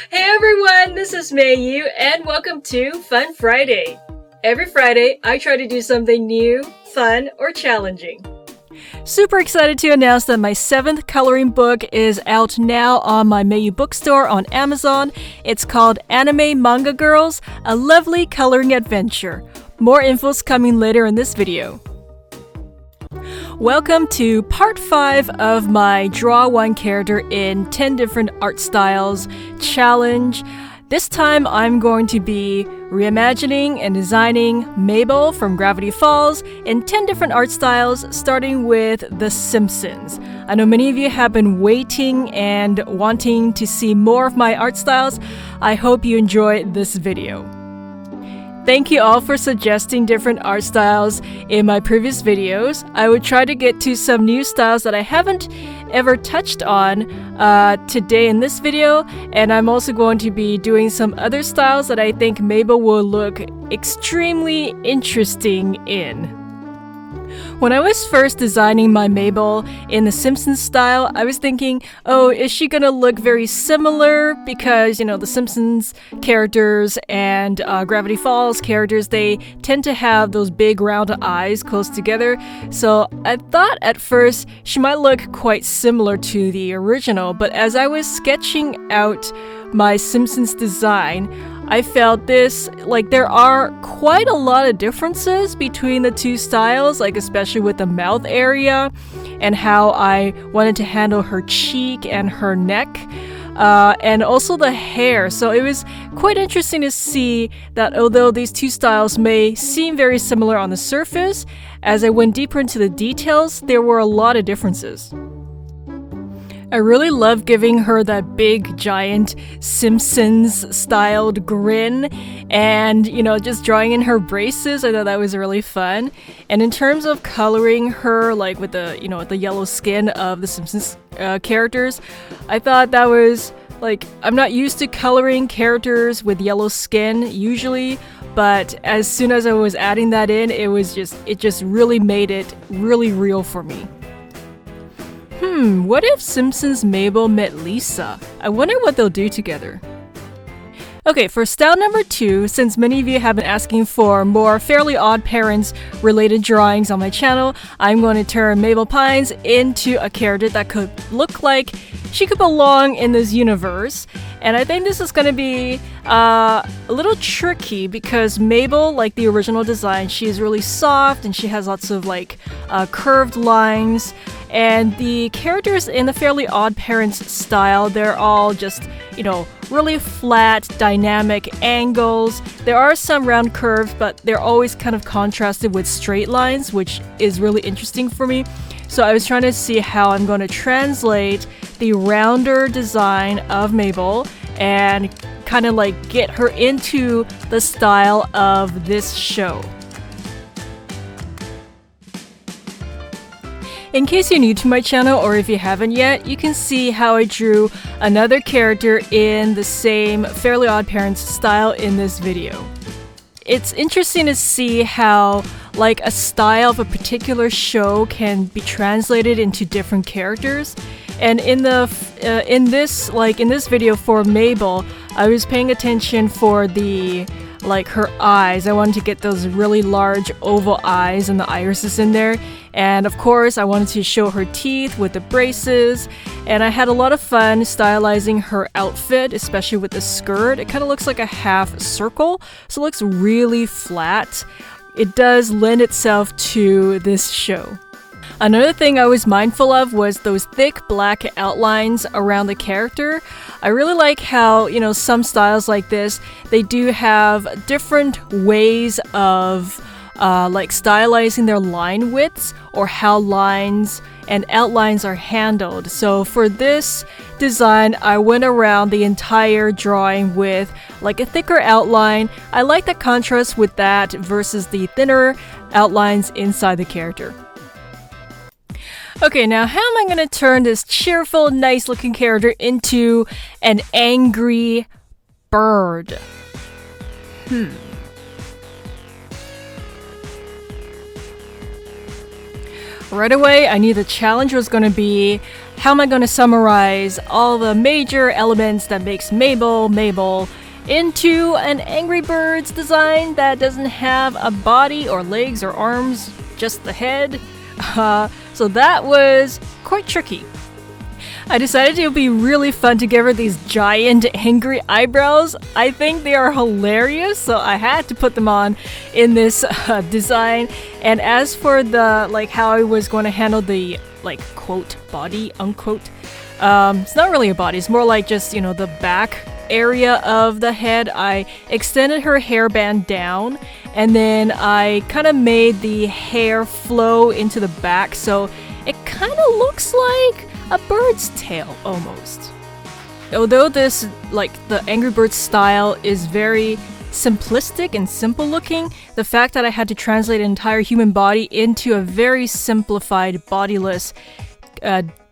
Hey everyone, this is Mayu and welcome to Fun Friday. Every Friday, I try to do something new, fun, or challenging. Super excited to announce that my 7th coloring book is out now on my Mayu bookstore on Amazon. It's called Anime Manga Girls, a lovely coloring adventure. More info's coming later in this video. Welcome to part 5 of my Draw One Character in 10 Different Art Styles challenge. This time I'm going to be reimagining and designing Mabel from Gravity Falls in 10 different art styles, starting with The Simpsons. I know many of you have been waiting and wanting to see more of my art styles. I hope you enjoy this video. Thank you all for suggesting different art styles in my previous videos. I would try to get to some new styles that I haven't ever touched on today in this video, and I'm also going to be doing some other styles that I think Mabel will look extremely interesting in. When I was first designing my Mabel in the Simpsons style, I was thinking, oh, is she gonna look very similar? Because, you know, the Simpsons characters and Gravity Falls characters, they tend to have those big round eyes close together. So I thought at first she might look quite similar to the original, but as I was sketching out my Simpsons design, I felt there are quite a lot of differences between the two styles, especially with the mouth area and how I wanted to handle her cheek and her neck, and also the hair. So it was quite interesting to see that although these two styles may seem very similar on the surface, as I went deeper into the details, there were a lot of differences. I really love giving her that big, giant Simpsons-styled grin and, just drawing in her braces. I thought that was really fun. And in terms of coloring her, with the yellow skin of the Simpsons characters, I thought that was, I'm not used to coloring characters with yellow skin usually, but as soon as I was adding that in, it just really made it really real for me. What if Simpsons Mabel met Lisa? I wonder what they'll do together. Okay, for style number 2, since many of you have been asking for more Fairly OddParents related drawings on my channel, I'm going to turn Mabel Pines into a character that could look like she could belong in this universe. And I think this is going to be a little tricky because Mabel, like the original design, she is really soft and she has lots of curved lines. And the characters in the Fairly OddParents style, they're all just, really flat, dynamic angles. There are some round curves, but they're always kind of contrasted with straight lines, which is really interesting for me. So I was trying to see how I'm going to translate the rounder design of Mabel and kind of get her into the style of this show. In case you're new to my channel, or if you haven't yet, you can see how I drew another character in the same Fairly OddParents style in this video. It's interesting to see how a style of a particular show can be translated into different characters. And in this video for Mabel, I was paying attention for her eyes. I wanted to get those really large oval eyes and the irises in there. And of course, I wanted to show her teeth with the braces. And I had a lot of fun stylizing her outfit, especially with the skirt. It kind of looks like a half circle, so it looks really flat. It does lend itself to this show. Another thing I was mindful of was those thick black outlines around the character. I really like how, some styles like this, they do have different ways of stylizing their line widths or how lines and outlines are handled. So for this design, I went around the entire drawing with a thicker outline. I like the contrast with that versus the thinner outlines inside the character. Okay, now how am I going to turn this cheerful, nice-looking character into an angry bird? Right away, I knew the challenge was going to be how am I going to summarize all the major elements that makes Mabel Mabel into an Angry Birds design that doesn't have a body or legs or arms, just the head. So that was quite tricky. I decided it would be really fun to give her these giant angry eyebrows. I think they are hilarious, so I had to put them on in this design. And as for the how I was going to handle the quote body unquote, it's not really a body. It's more like just the back area of the head. I extended her hairband down, and then I kind of made the hair flow into the back, so it kind of looks like a bird's tail almost. Although this the Angry Birds style is very simplistic and simple looking, the fact that I had to translate an entire human body into a very simplified bodiless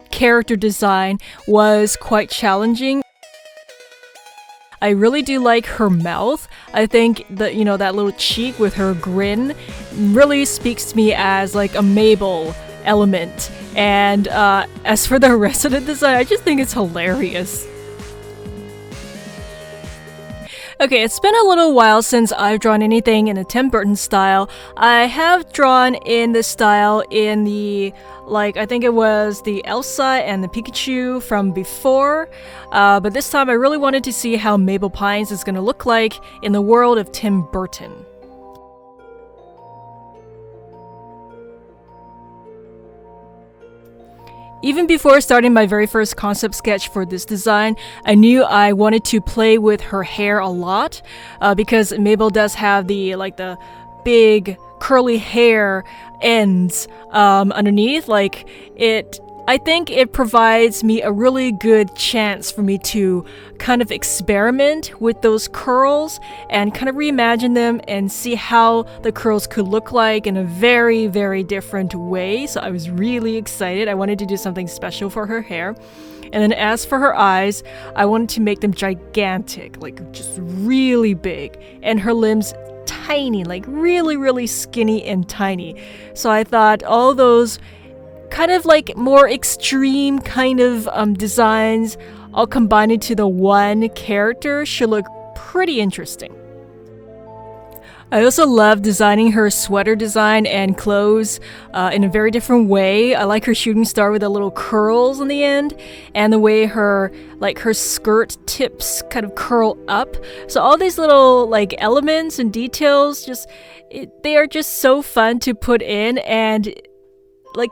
character design was quite challenging. I really do like her mouth. I think that that little cheek with her grin really speaks to me as a Mabel element. And as for the rest of the design, I just think it's hilarious. Okay, it's been a little while since I've drawn anything in a Tim Burton style. I have drawn in this style in the I think it was the Elsa and the Pikachu from before, but this time I really wanted to see how Mabel Pines is going to look like in the world of Tim Burton. Even before starting my very first concept sketch for this design, I knew I wanted to play with her hair a lot, because Mabel does have the big curly hair ends underneath. I think it provides me a really good chance for me to kind of experiment with those curls and kind of reimagine them and see how the curls could look like in a very, very different way. So I was really excited. I wanted to do something special for her hair. And then as for her eyes, I wanted to make them gigantic, just really big. And her limbs tiny, really, really skinny and tiny. So I thought all those kind of more extreme kind of designs all combined into the one character should look pretty interesting. I also love designing her sweater design and clothes in a very different way. I like her shooting star with the little curls on the end, and the way her her skirt tips kind of curl up. So all these little elements and details, they are just so fun to put in, and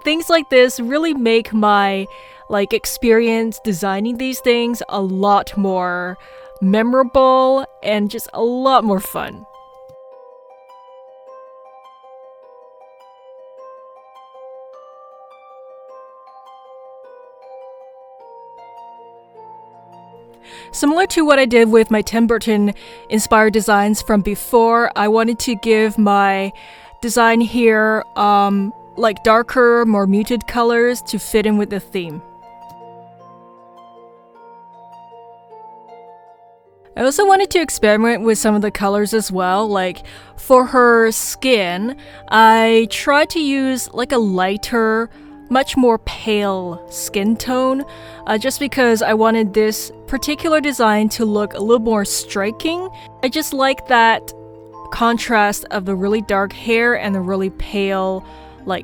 things like this really make my experience designing these things a lot more memorable and just a lot more fun. Similar to what I did with my Tim Burton inspired designs from before, I wanted to give my design here darker, more muted colors to fit in with the theme. I also wanted to experiment with some of the colors as well. For her skin, I tried to use a lighter, much more pale skin tone, just because I wanted this particular design to look a little more striking. I just like that contrast of the really dark hair and the really pale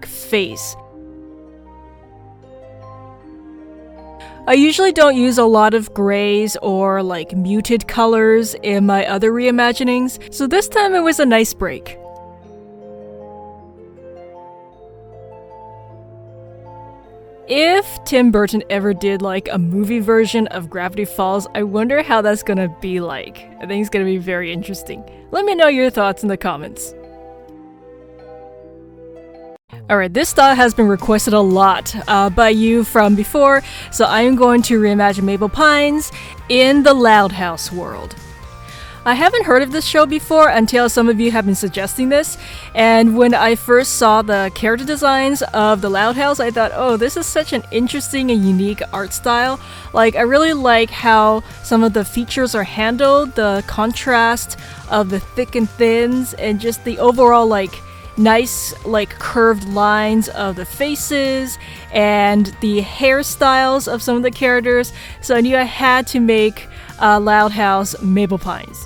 face. I usually don't use a lot of grays or muted colors in my other reimaginings, so this time it was a nice break. If Tim Burton ever did a movie version of Gravity Falls, I wonder how that's gonna be like. I think it's gonna be very interesting. Let me know your thoughts in the comments. Alright, this style has been requested a lot by you from before, so I am going to reimagine Mabel Pines in the Loud House world. I haven't heard of this show before until some of you have been suggesting this, and when I first saw the character designs of the Loud House, I thought, oh, this is such an interesting and unique art style. I really like how some of the features are handled, the contrast of the thick and thins, and just the overall nice like curved lines of the faces and the hairstyles of some of the characters. So I knew I had to make Loud House Mabel Pines.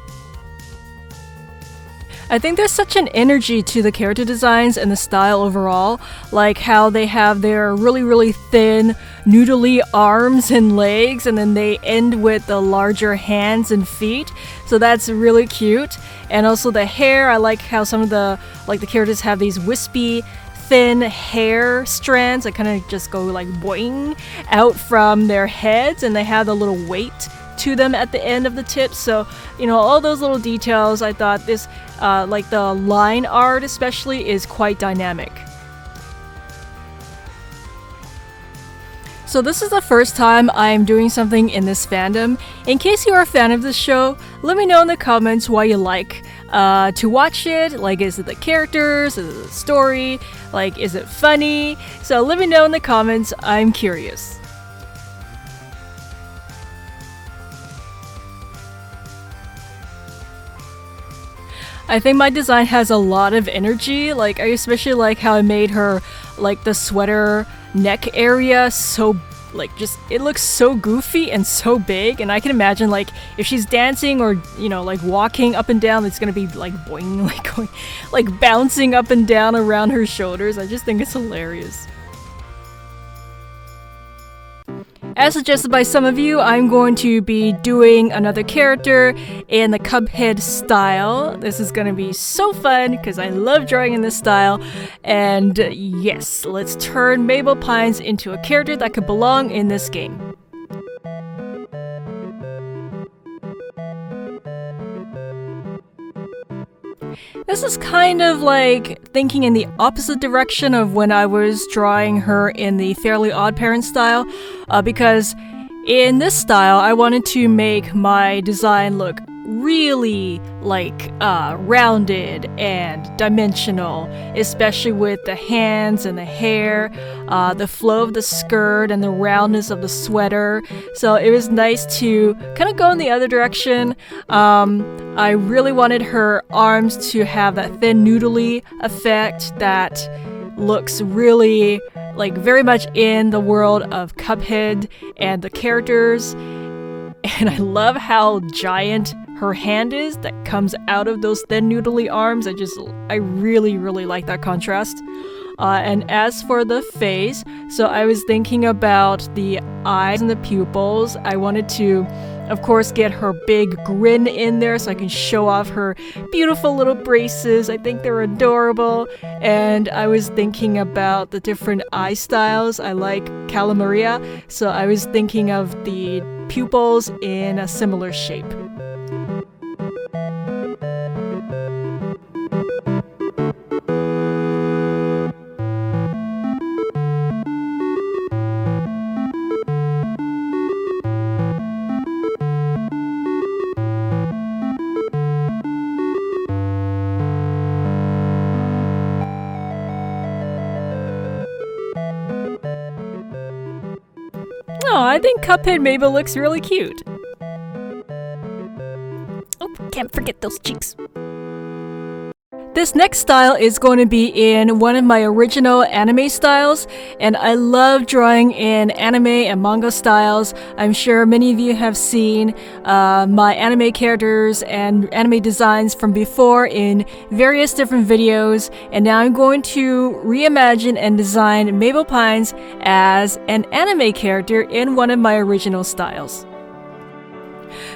I think there's such an energy to the character designs and the style overall, like how they have their really thin, noodly arms and legs, and then they end with the larger hands and feet. So that's really cute. And also the hair, I like how some of the characters have these wispy, thin hair strands that kind of just go like boing out from their heads, and they have the little weight to them at the end of the tips. So, you know, all those little details, I thought this, like the line art especially, is quite dynamic. So this is the first time I'm doing something in this fandom. In case you are a fan of this show, let me know in the comments why you like to watch it. Like, is it the characters? Is it the story? Like, is it funny? So let me know in the comments. I'm curious. I think my design has a lot of energy. Like, I especially like how I made her, like, the sweater neck area so, like, just, it looks so goofy and so big. And I can imagine, like, if she's dancing or, you know, like, walking up and down, it's gonna be, like, boing, like, going, like, bouncing up and down around her shoulders. I just think it's hilarious. As suggested by some of you, I'm going to be doing another character in the Cuphead style. This is going to be so fun because I love drawing in this style. And yes, let's turn Mabel Pines into a character that could belong in this game. This is kind of like thinking in the opposite direction of when I was drawing her in the Fairly OddParents style, because in this style I wanted to make my design look really like rounded and dimensional, especially with the hands and the hair, the flow of the skirt and the roundness of the sweater. So it was nice to kind of go in the other direction. I really wanted her arms to have that thin noodly effect that looks really like very much in the world of Cuphead and the characters. And I love how giant her hand is that comes out of those thin noodly arms. I really like that contrast. And as for the face, so I was thinking about the eyes and the pupils. I wanted to, of course, get her big grin in there so I can show off her beautiful little braces. I think they're adorable. And I was thinking about the different eye styles. I like Calamaria, so I was thinking of the pupils in a similar shape. Oh, I think Cuphead Mabel looks really cute. Oh, can't forget those cheeks. This next style is going to be in one of my original anime styles, and I love drawing in anime and manga styles. I'm sure many of you have seen my anime characters and anime designs from before in various different videos, and now I'm going to reimagine and design Mabel Pines as an anime character in one of my original styles.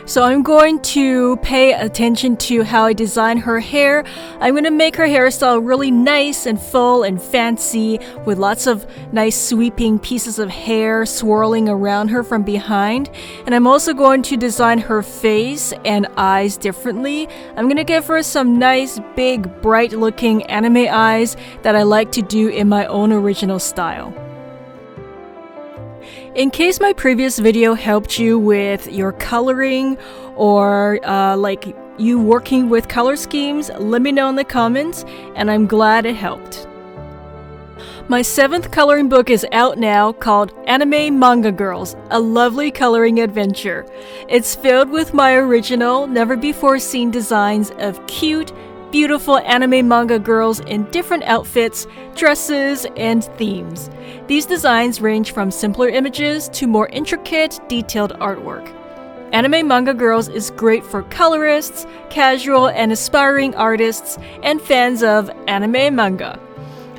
So I'm going to pay attention to how I design her hair. I'm going to make her hairstyle really nice and full and fancy with lots of nice sweeping pieces of hair swirling around her from behind. And I'm also going to design her face and eyes differently. I'm going to give her some nice big bright looking anime eyes that I like to do in my own original style. In case my previous video helped you with your coloring or like you working with color schemes, let me know in the comments, and I'm glad it helped. My 7th coloring book is out now, called Anime Manga Girls, a lovely coloring adventure. It's filled with my original, never-before-seen designs of cute, beautiful anime manga girls in different outfits, dresses, and themes. These designs range from simpler images to more intricate, detailed artwork. Anime Manga Girls is great for colorists, casual and aspiring artists, and fans of anime manga.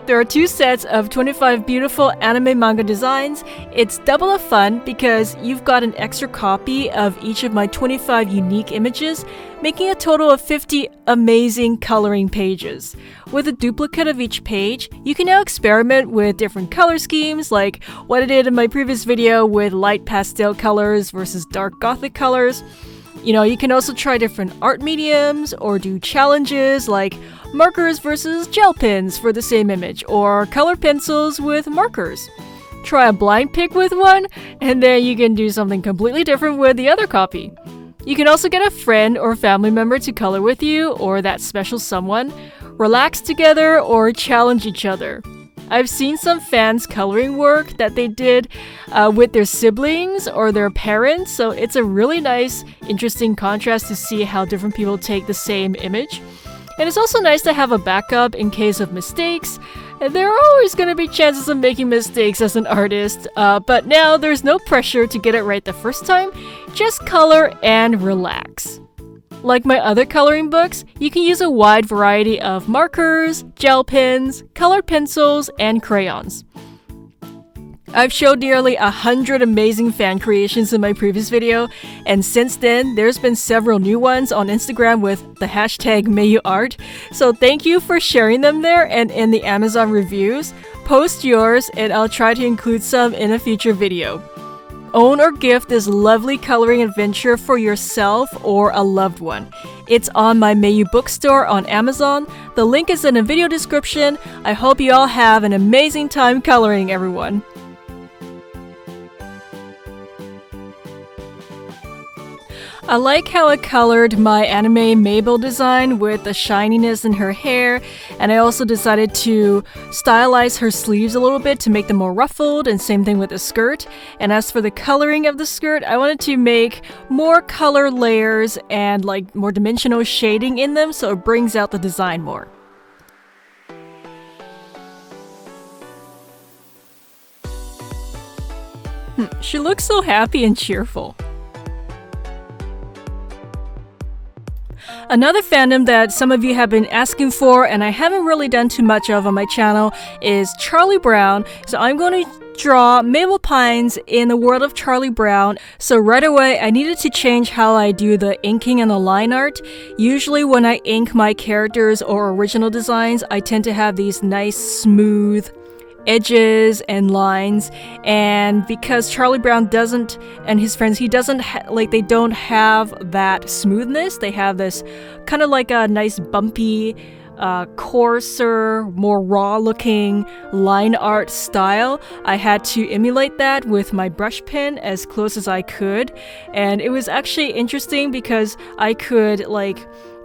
There are 2 sets of 25 beautiful anime manga designs. It's double of fun because you've got an extra copy of each of my 25 unique images, making a total of 50 amazing coloring pages. With a duplicate of each page, you can now experiment with different color schemes like what I did in my previous video with light pastel colors versus dark gothic colors. You can also try different art mediums or do challenges like markers versus gel pens for the same image, or color pencils with markers. Try a blind pick with one, and then you can do something completely different with the other copy. You can also get a friend or family member to color with you, or that special someone, relax together, or challenge each other. I've seen some fans' coloring work that they did with their siblings or their parents, so it's a really nice, interesting contrast to see how different people take the same image. And it's also nice to have a backup in case of mistakes. There are always going to be chances of making mistakes as an artist, but now there's no pressure to get it right the first time. Just color and relax. Like my other coloring books, you can use a wide variety of markers, gel pens, colored pencils, and crayons. I've showed nearly 100 amazing fan creations in my previous video, and since then, there's been several new ones on Instagram with the hashtag #MayuArt, so thank you for sharing them there and in the Amazon reviews. Post yours, and I'll try to include some in a future video. Own or gift this lovely coloring adventure for yourself or a loved one. It's on my Mayu bookstore on Amazon. The link is in the video description. I hope you all have an amazing time coloring, everyone. I like how I colored my anime Mabel design with the shininess in her hair, and I also decided to stylize her sleeves a little bit to make them more ruffled, and same thing with the skirt. And as for the coloring of the skirt, I wanted to make more color layers and like more dimensional shading in them so it brings out the design more. She looks so happy and cheerful. Another fandom that some of you have been asking for and I haven't really done too much of on my channel is Charlie Brown. So I'm going to draw Mabel Pines in the world of Charlie Brown. So right away I needed to change how I do the inking and the line art. Usually when I ink my characters or original designs, I tend to have these nice smooth edges and lines, and because Charlie Brown doesn't, and his friends, he doesn't they don't have that smoothness. They have this kind of like a nice bumpy, coarser, more raw looking line art style. I had to emulate that with my brush pen as close as I could, and it was actually interesting because I could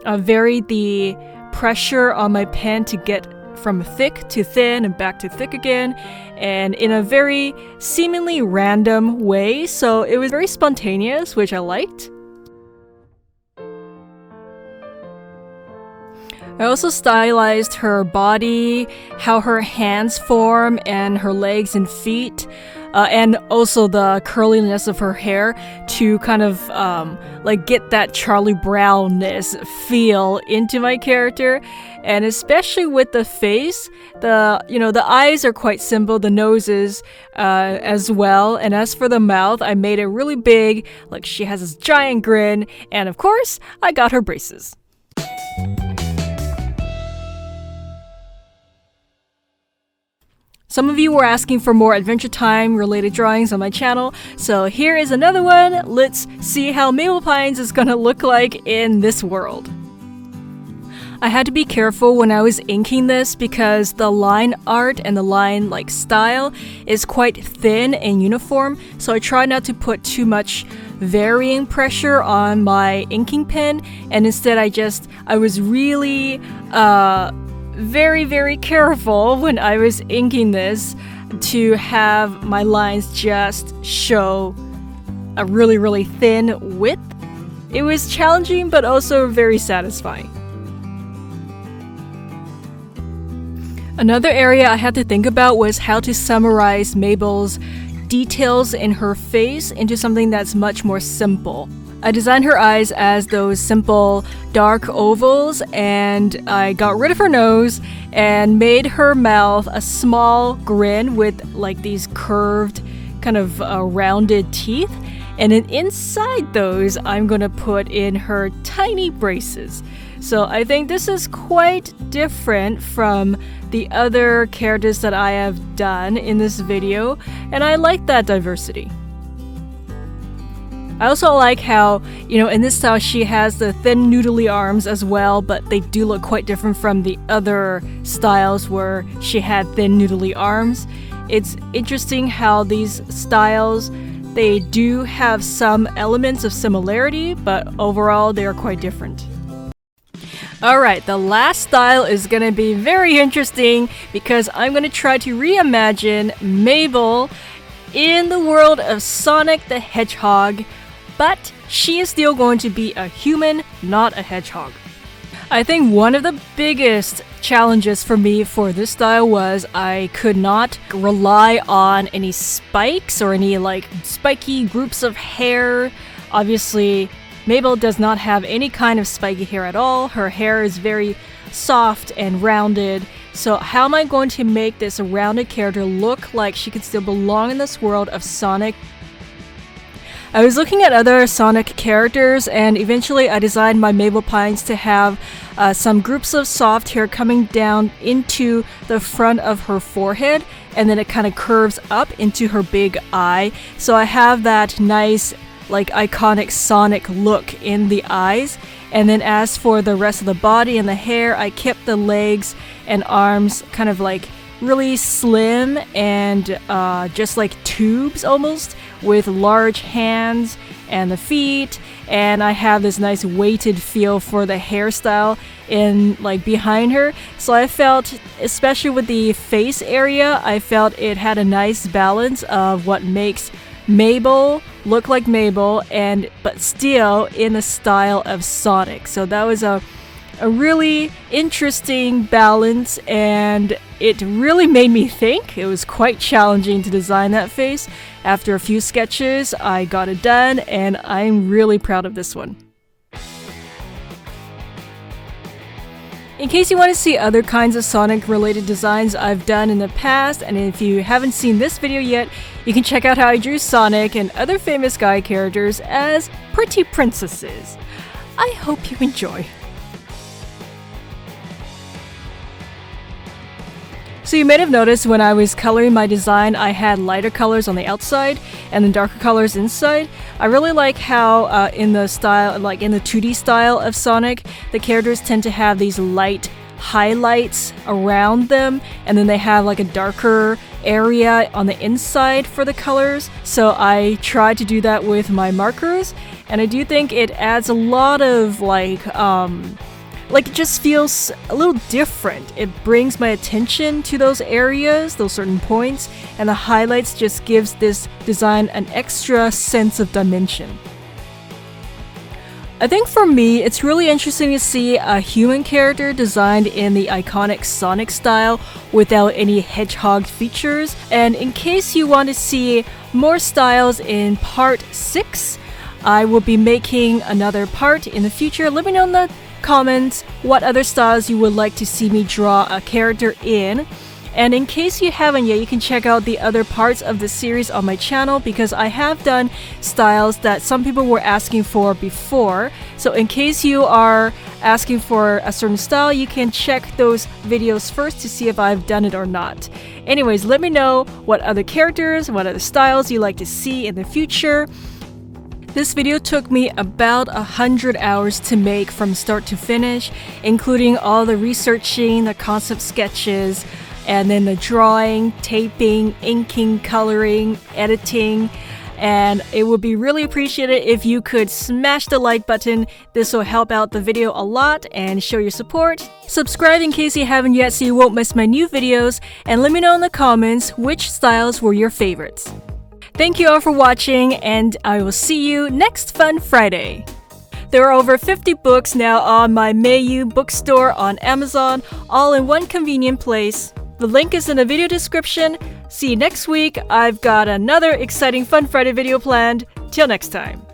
vary the pressure on my pen to get from thick to thin and back to thick again, and in a very seemingly random way, so it was very spontaneous, which I liked. I also stylized her body, how her hands form, and her legs and feet, and also the curliness of her hair to kind of get that Charlie Brownness feel into my character. And especially with the face, the eyes are quite simple, the noses as well. And as for the mouth, I made it really big, like she has this giant grin, and of course, I got her braces. Some of you were asking for more Adventure Time related drawings on my channel, so here is another one. Let's see how Mabel Pines is gonna look like in this world. I had to be careful when I was inking this because the line art and the line style is quite thin and uniform, so I tried not to put too much varying pressure on my inking pen, and instead I was really very, very careful when I was inking this to have my lines just show a really, really thin width. It was challenging, but also very satisfying. Another area I had to think about was how to summarize Mabel's details in her face into something that's much more simple. I designed her eyes as those simple dark ovals, and I got rid of her nose and made her mouth a small grin with like these curved kind of rounded teeth. And then inside those, I'm going to put in her tiny braces. So I think this is quite different from the other characters that I have done in this video, and I like that diversity. I also like how, in this style she has the thin noodly arms as well, but they do look quite different from the other styles where she had thin noodly arms. It's interesting how these styles, they do have some elements of similarity, but overall they are quite different. Alright, the last style is going to be very interesting because I'm going to try to reimagine Mabel in the world of Sonic the Hedgehog, but she is still going to be a human, not a hedgehog. I think one of the biggest challenges for me for this style was I could not rely on any spikes or any like spiky groups of hair. Obviously, Mabel does not have any kind of spiky hair at all. Her hair is very soft and rounded. So how am I going to make this rounded character look like she could still belong in this world of Sonic? I was looking at other Sonic characters, and eventually I designed my Mabel Pines to have some groups of soft hair coming down into the front of her forehead, and then it kind of curves up into her big eye. So I have that nice, like, iconic Sonic look in the eyes. And then as for the rest of the body and the hair, I kept the legs and arms kind of like really slim and just like tubes almost, with large hands and the feet. And I have this nice weighted feel for the hairstyle in like behind her. So I felt, especially with the face area, I felt it had a nice balance of what makes Mabel look like Mabel, but still in the style of Sonic. So that was a really interesting balance, and it really made me think. It was quite challenging to design that face. After a few sketches, I got it done, and I'm really proud of this one. In case you want to see other kinds of Sonic related designs I've done in the past, and if you haven't seen this video yet, you can check out how I drew Sonic and other famous guy characters as pretty princesses. I hope you enjoy. So you may have noticed when I was coloring my design, I had lighter colors on the outside and then darker colors inside. I really like how in the style, like in the 2D style of Sonic, the characters tend to have these light highlights around them, and then they have like a darker area on the inside for the colors. So I tried to do that with my markers, and I do think it adds a lot of like it just feels a little different. It brings my attention to those areas, those certain points, and the highlights just gives this design an extra sense of dimension. I think for me, it's really interesting to see a human character designed in the iconic Sonic style without any hedgehog features. And in case you want to see more styles in part 6, I will be making another part in the future. Let me know in the comments what other styles you would like to see me draw a character in. And in case you haven't yet, you can check out the other parts of the series on my channel, because I have done styles that some people were asking for before. So in case you are asking for a certain style, you can check those videos first to see if I've done it or not. Anyways, let me know what other characters, what other styles you like to see in the future. This video took me about 100 hours to make from start to finish, including all the researching, the concept sketches, and then the drawing, taping, inking, coloring, editing. And it would be really appreciated if you could smash the like button. This will help out the video a lot and show your support. Subscribe in case you haven't yet so you won't miss my new videos, and let me know in the comments which styles were your favorites. Thank you all for watching, and I will see you next Fun Friday. There are over 50 books now on my Mayu bookstore on Amazon, all in one convenient place. The link is in the video description. See you next week. I've got another exciting Fun Friday video planned. Till next time.